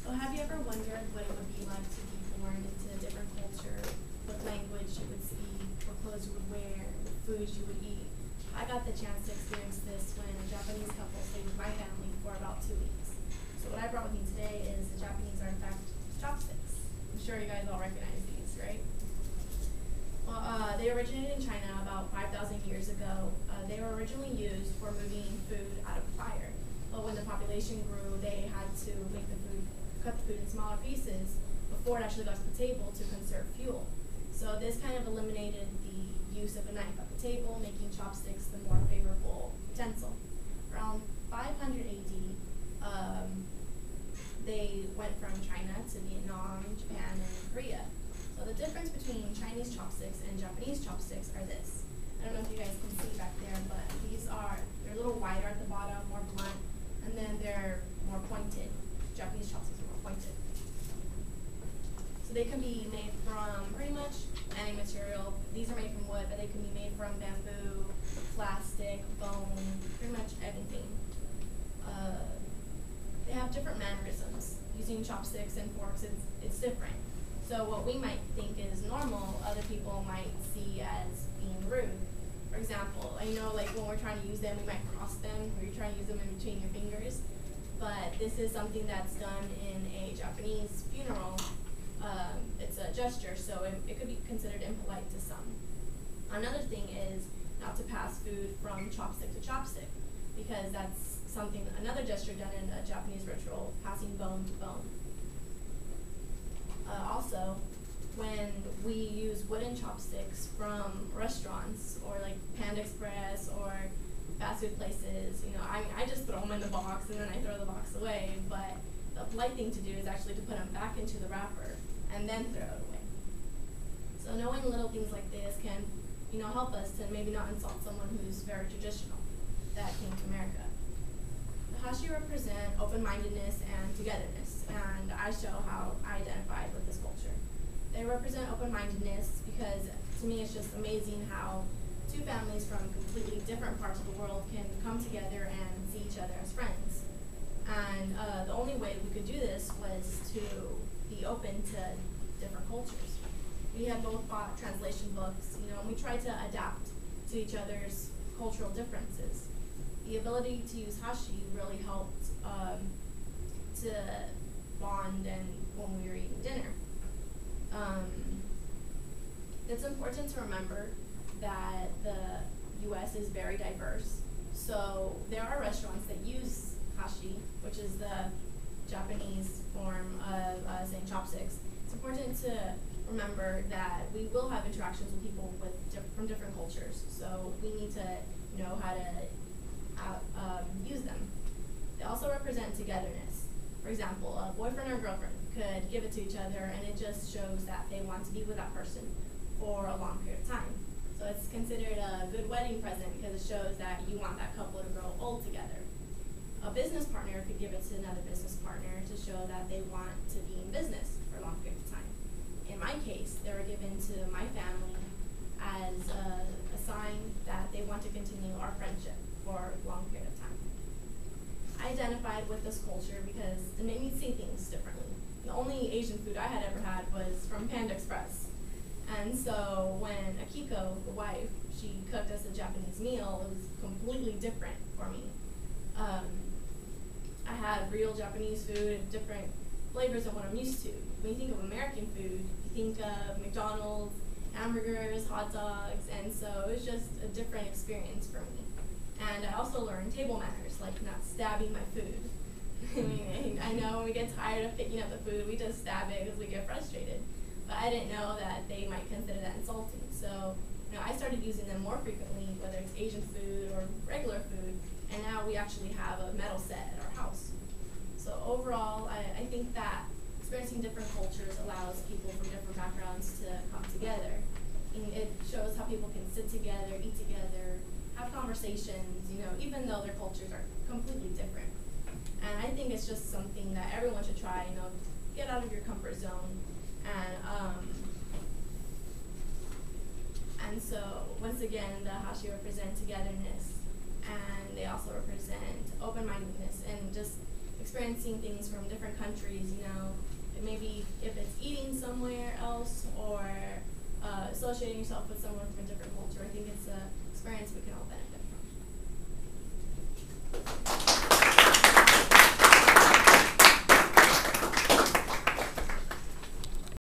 So have you ever wondered what it would be like to be born into a different culture, what language you would speak, what clothes you would wear, what foods you would eat? I got the chance to experience this when a Japanese couple stayed with my family for about 2 weeks. So what I brought with me today is the Japanese artifact chopsticks. I'm sure you guys all recognize these, right? Well, they originated in China about 5,000 years ago. They were originally used for moving food out of a fire. But when the population grew, they had to cut the food in smaller pieces before it actually got to the table to conserve fuel. So this kind of eliminated the use of a knife at the table, making chopsticks the more favorable utensil. Around 500 AD, they went from China to Vietnam, Japan, and Korea. So the difference between Chinese chopsticks and Japanese chopsticks are this. I don't know if you guys can see back there, but they're a little wider at the bottom, more blunt, and then they're more pointed. Japanese chopsticks are more pointed. So they can be made from pretty much any material. These are made from wood, but they can be made from bamboo, plastic, bone, pretty much anything. They have different mannerisms. Using chopsticks and forks, it's different. So what we might think is normal, other people might see as being rude. For example, I know like when we're trying to use them, we might cross them, or you're trying to use them in between your fingers. But this is something that's done in a Japanese funeral. It's a gesture, so it could be considered impolite to some. Another thing is not to pass food from chopstick to chopstick, because that's another gesture done in a Japanese ritual, passing bone to bone. Also, when we use wooden chopsticks from restaurants or like Panda Express or fast food places, I just throw them in the box and then I throw the box away, but the polite thing to do is actually to put them back into the wrapper and then throw it away. So knowing little things like this can, help us to maybe not insult someone who's very traditional that came to America. The Hashi represent open-mindedness and togetherness, and I show how I identified with this culture. They represent open-mindedness because to me it's just amazing how two families from completely different parts of the world can come together and see each other as friends. And the only way we could do this was to be open to different cultures. We had both bought translation books, and we tried to adapt to each other's cultural differences. The ability to use Hashi really helped to bond and when we were eating dinner. It's important to remember that the U.S. is very diverse. So there are restaurants that use Hashi, which is the Japanese form of saying chopsticks. It's important to remember that we will have interactions with people from different cultures. So we need to know how to use them. They also represent togetherness. For example, a boyfriend or girlfriend could give it to each other, and it just shows that they want to be with that person for a long period of time. So it's considered a good wedding present because it shows that you want that couple to grow old together. A business partner could give it to another business partner to show that they want to be in business for a long period of time. In my case, they were given to my family as a sign that they want to continue our friendship for a long period of time. I identified with this culture because it made me see things differently. The only Asian food I had ever had was from Panda Express. And so when Akiko, the wife, she cooked us a Japanese meal, it was completely different for me. I had real Japanese food, different flavors than what I'm used to. When you think of American food, you think of McDonald's, hamburgers, hot dogs, and so it was just a different experience for me. And I also learned table manners, like not stabbing my food. I know when we get tired of picking up the food, we just stab it because we get frustrated. But I didn't know that they might consider that insulting. So, I started using them more frequently, whether it's Asian food or regular food, and now we actually have a metal set at our house. So overall, I think that experiencing different cultures allows people from different backgrounds to come together. And it shows how people can sit together, eat together, have conversations, even though their cultures are completely different. And I think it's just something that everyone should try, get out of your comfort zone. And so, once again, the Hashi represent togetherness, and they also represent open-mindedness and just experiencing things from different countries, you know, maybe if it's eating somewhere else or associating yourself with someone from a different culture. I think it's